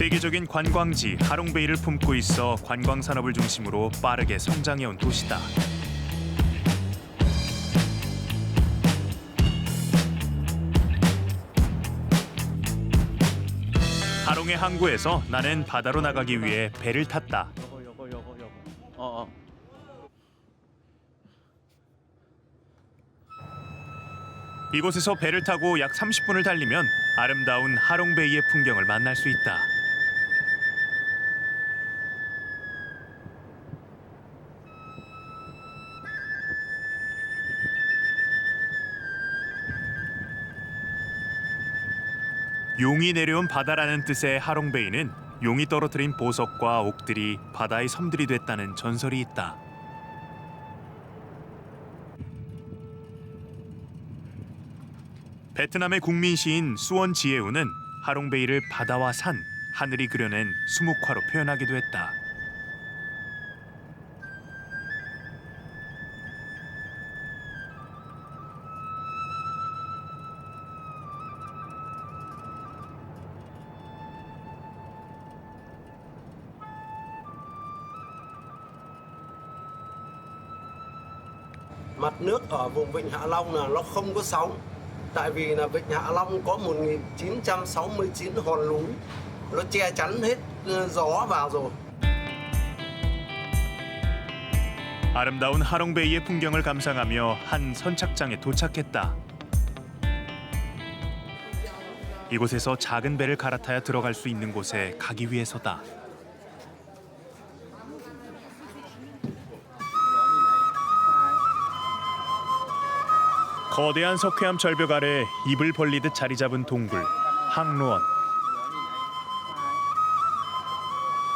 세계적인 관광지 하롱베이를 품고 있어 관광 산업을 중심으로 빠르게 성장해온 도시다. 하롱의 항구에서 나는 바다로 나가기 위해 배를 탔다. 이곳에서 배를 타고 약 30분을 달리면 아름다운 하롱베이의 풍경을 만날 수 있다. 용이 내려온 바다라는 뜻의 하롱베이는 용이 떨어뜨린 보석과 옥들이 바다의 섬들이 됐다는 전설이 있다. 베트남의 국민 시인 수원 지에우는 하롱베이를 바다와 산, 하늘이 그려낸 수묵화로 표현하기도 했다. Mặt nước ở vùng Vịnh Hạ Long là nó không có sóng. Tại vì là Vịnh Hạ Long có 1969 hòn núi. Nó che chắn hết gió vào rồi. 아름다운 하롱베이의 풍경을 감상하며 한 선착장에 도착했다. 이곳에서 작은 배를 갈아타야 들어갈 수 있는 곳에 가기 위해서다. 거대한 석회암 절벽 아래 입을 벌리듯 자리 잡은 동굴, 항로원.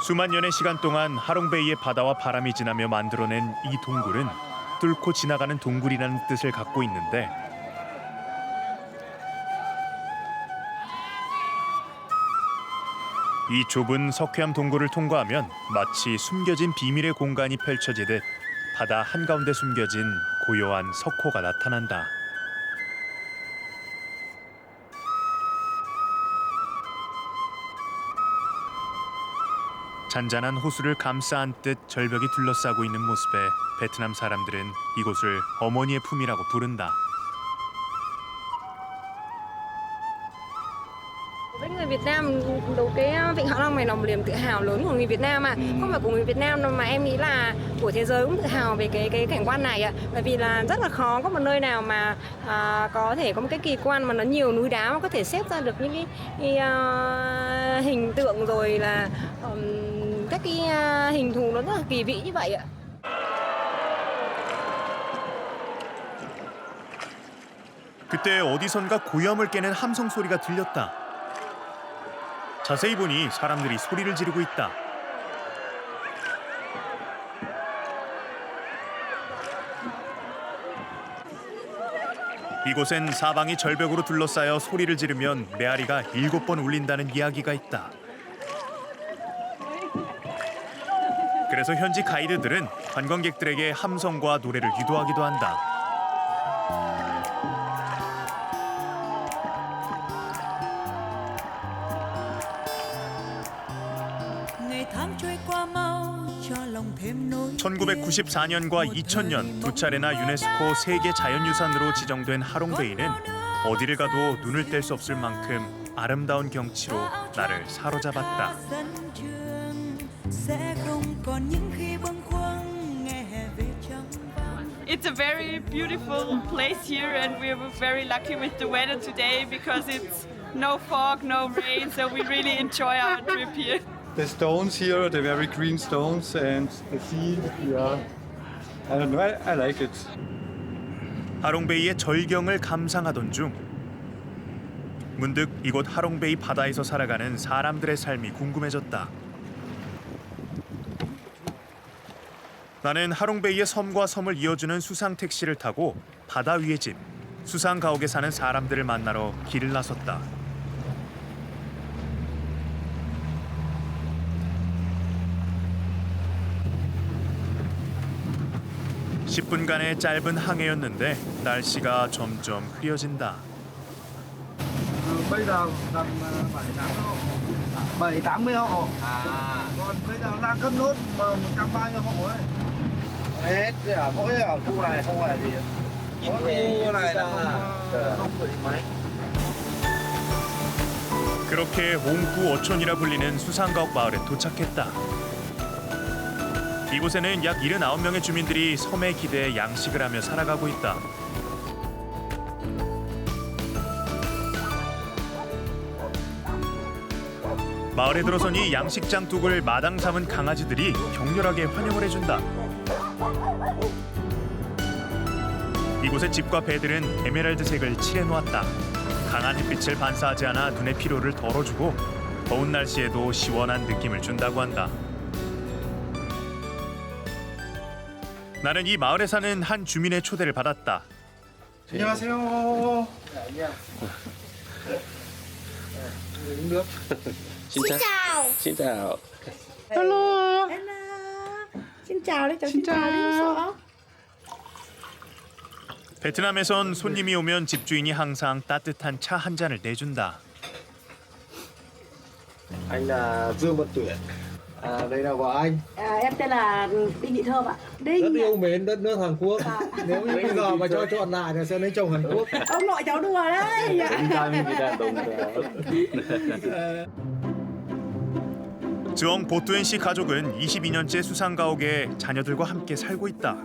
수만 년의 시간 동안 하롱베이의 바다와 바람이 지나며 만들어낸 이 동굴은 뚫고 지나가는 동굴이라는 뜻을 갖고 있는데 이 좁은 석회암 동굴을 통과하면 마치 숨겨진 비밀의 공간이 펼쳐지듯 바다 한가운데 숨겨진 고요한 석호가 나타난다. 잔잔한 호수를 감싸 안듯 절벽이 둘러싸고 있는 모습에 베트남 사람들은 이곳을 어머니의 품이라고 bu른다. Với người Việt Nam, cái Vịnh Hạ Long này là một niềm tự hào lớn của người Việt Nam mà không phải của người Việt Nam đâu mà em nghĩ là của thế giới cũng tự hào về cái cảnh quan này ạ. Bởi vì là rất là khó có một nơi nào mà có thể có một cái kỳ quan mà nó nhiều núi đá mà có thể xếp ra được những cái hình tượng rồi là các cái hình thù nó rất là kỳ vĩ như vậy ạ. 그때 어디선가 고요함을 깨는 함성 소리가 들렸다. 자세히 보니 사람들이 소리를 지르고 있다. 이곳엔 사방이 절벽으로 둘러싸여 소리를 지르면 메아리가 7번 울린다는 이야기가 있다. 그래서 현지 가이드들은 관광객들에게 함성과 노래를 유도하기도 한다. (1994년과 2000년) 두 차례나 유네스코 세계 자연유산으로 지정된 하롱베이는 어디를 가도 눈을 뗄 수 없을 만큼 아름다운 경치로 나를 사로잡았다. It's a very beautiful place here and we're very lucky with the weather today because it's no fog, no rain, so we really enjoy our trip here. The stones here, the very green stones and the sea, yeah. I don't know, I like it. 하롱베이의 절경을 감상하던 중 문득 이곳 하롱베이 바다에서 살아가는 사람들의 삶이 궁금해졌다. 나는 하롱베이의 섬과 섬을 이어주는 수상 택시를 타고 바다 위의 집, 수상 가옥에 사는 사람들을 만나러 길을 나섰다. 10분간의 짧은 항해였는데 날씨가 점점 흐려진다. Bây giờ tầm 7 tháng 780 hộ. Còn bây giờ đang cấp nốt mà 130 hộ ấy. Hết ở mỗi ở khu này không phải gì. Mỗi khu này là không phải mấy. 그렇게 옹구 어촌이라 불리는 수상가옥 마을에 도착했다. 이곳에는 약 79명의 주민들이 섬에 기대해 양식을 하며 살아가고 있다. 마을에 들어서니 양식장 뚝을 마당 삼은 강아지들이 격렬하게 환영을 해준다. 이곳의 집과 배들은 에메랄드색을 칠해놓았다. 강한 햇빛을 반사하지 않아 눈의 피로를 덜어주고 더운 날씨에도 시원한 느낌을 준다고 한다. 나는 이 마을에 사는 한 주민의 초대를 받았다. 안녕하세요. Xin chào. Xin chào. Hello. Xin chào đấy, cháu Xin chào. 베트남에선 손님이 오면 집주인이 항상 따뜻한 차 한 잔을 내준다. Anh là Dương Văn Tuyển. Đây là vợ anh. Em tên là Đinh Thị Thơm ạ. Rất yêu mến đất nước Hàn Quốc. Nếu như bây giờ mà cho chọn lại thì sẽ lấy chồng Hàn Quốc. Ông nội cháu đùa đấy. 정 보뚜엔 씨 가족은 22년째 수상가옥에 자녀들과 함께 살고 있다.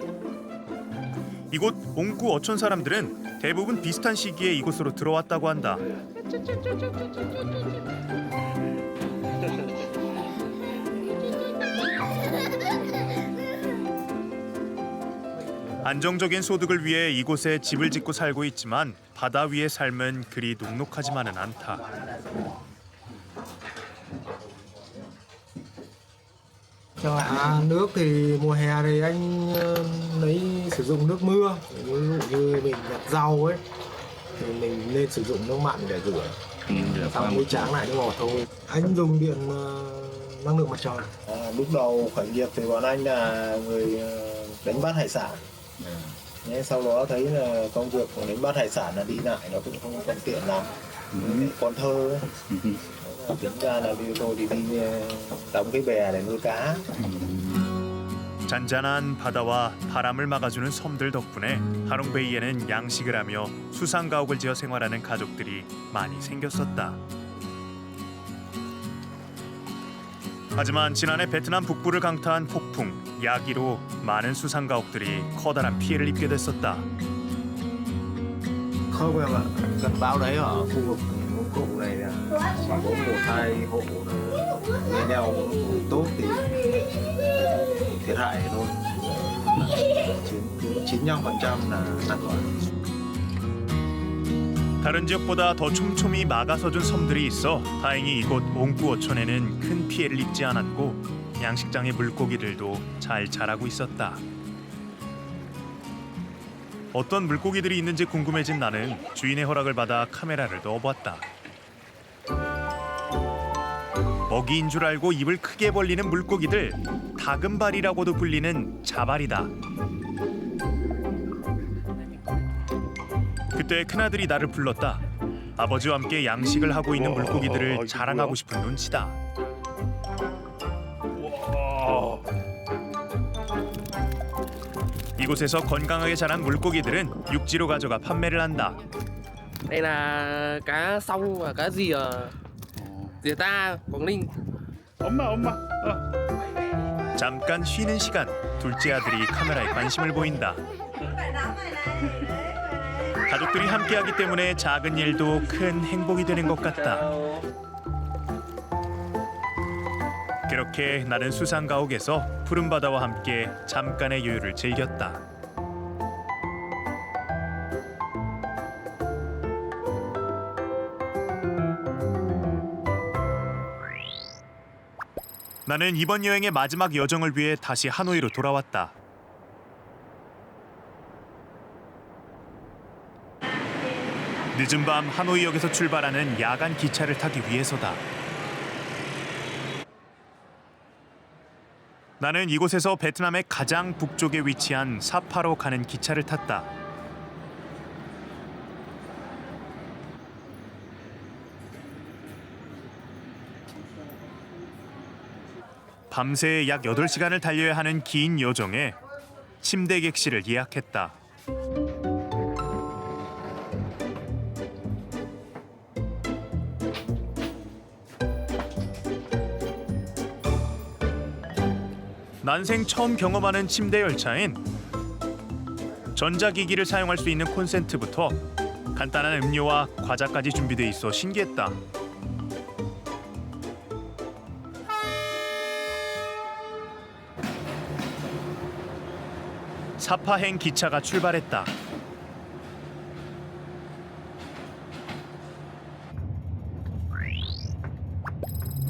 이곳 옹구 어촌 사람들은 대부분 비슷한 시기에 이곳으로 들어왔다고 한다. 안정적인 소득을 위해 이곳에 집을 짓고 살고 있지만 바다 위의 삶은 그리 녹록하지만은 않다. Nước thì mùa hè thì anh lấy sử dụng nước mưa. Ví dụ như mình nhặt rau ấy thì mình nên sử dụng nước mặn để rửa. Xong mới tráng lại nước ngọt thôi. Anh dùng điện năng lượng mặt trời. Lúc đầu khởi nghiệp thì bọn anh là người đánh bắt hải sản. Sau đó thấy là công việc đánh bắt hải sản là đi lại nó cũng không còn tiện lắm. Còn thơ ấy. Tính ra là tôi thì đi đóng cái bè để nuôi cá. 잔잔한 바다와 바람을 막아주는 섬들 덕분에 하롱베이에는 양식을 하며 수상가옥을 지어 생활하는 가족들이 많이 생겼었다. 하지만 지난해 베트남 북부를 강타한 폭풍, 야기로 많은 수상가옥들이 커다란 피해를 입게 됐었다. Không em ạ, cơn bão đấy ở khu vực cụ này chỉ có 1-2 hộ nghe nhau tốt thì thiệt hại thôi. 95% là an toàn. 다른 지역보다 더 촘촘히 막아서준 섬들이 있어 다행히 이곳 옹구 어촌에는 큰 피해를 입지 않았고 양식장의 물고기들도 잘 자라고 있었다. 어떤 물고기들이 있는지 궁금해진 나는 주인의 허락을 받아 카메라를 넣어보았다. 먹이인 줄 알고 입을 크게 벌리는 물고기들, 다금발이라고도 불리는 자발이다. 그때 큰아들이 나를 불렀다. 아버지와 함께 양식을 하고 있는 물고기들을 자랑하고 싶은 눈치다. 이곳에서 건강하게 자란 물고기들은 육지로 가져가 판매를 한다. Đây là cá song và cá rìa rìa ta Quảng Ninh. 잠깐 쉬는 시간, 둘째 아들이 카메라에 관심을 보인다. 가족들이 함께하기 때문에 작은 일도 큰 행복이 되는 것 같다. 그렇게 나는 수상가옥에서 푸른 바다와 함께 잠깐의 여유를 즐겼다. 나는 이번 여행의 마지막 여정을 위해 다시 하노이로 돌아왔다. 늦은 밤 하노이역에서 출발하는 야간 기차를 타기 위해서다. 나는 이곳에서 베트남의 가장 북쪽에 위치한 사파로 가는 기차를 탔다. 밤새 약 8시간을 달려야 하는 긴 여정에 침대 객실을 예약했다. 난생 처음 경험하는 침대 열차엔 전자기기를 사용할 수 있는 콘센트부터 간단한 음료와 과자까지 준비돼 있어 신기했다. 사파행 기차가 출발했다.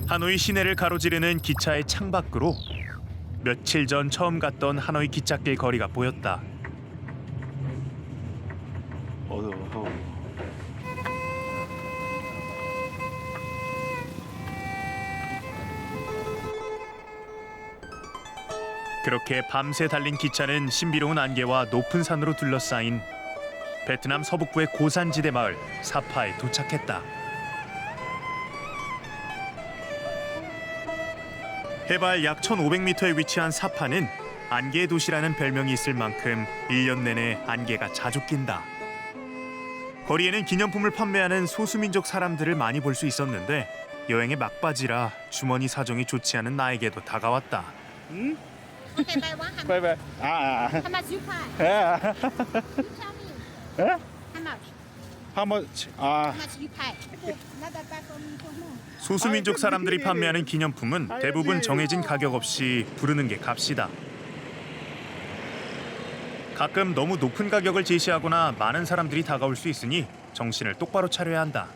하노이 시내를 가로지르는 기차의 창밖으로 며칠 전 처음 갔던 하노이 기찻길 거리가 보였다. 그렇게 밤새 달린 기차는 신비로운 안개와 높은 산으로 둘러싸인 베트남 서북부의 고산지대 마을 사파에 도착했다. 해발 약 1,500m에 위치한 사파는 안개의 도시라는 별명이 있을 만큼 1년 내내 안개가 자주 낀다. 거리에는 기념품을 판매하는 소수민족 사람들을 많이 볼 수 있었는데 여행의 막바지라 주머니 사정이 좋지 않은 나에게도 다가왔다. Okay, buy one. Bye bye. How much you pay? You tell me. How much? How much? How much you pay? Not that bad for me. 소수민족 사람들이 판매하는 기념품은 대부분 정해진 가격 없이 부르는 게 값이다. 가끔 너무 높은 가격을 제시하거나 많은 사람들이 다가올 수 있으니 정신을 똑바로 차려야 한다.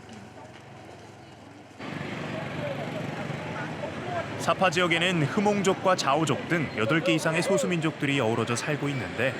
사파 지역에는 흐몽족과 자오족 등 8개 이상의 소수민족들이 어우러져 살고 있는데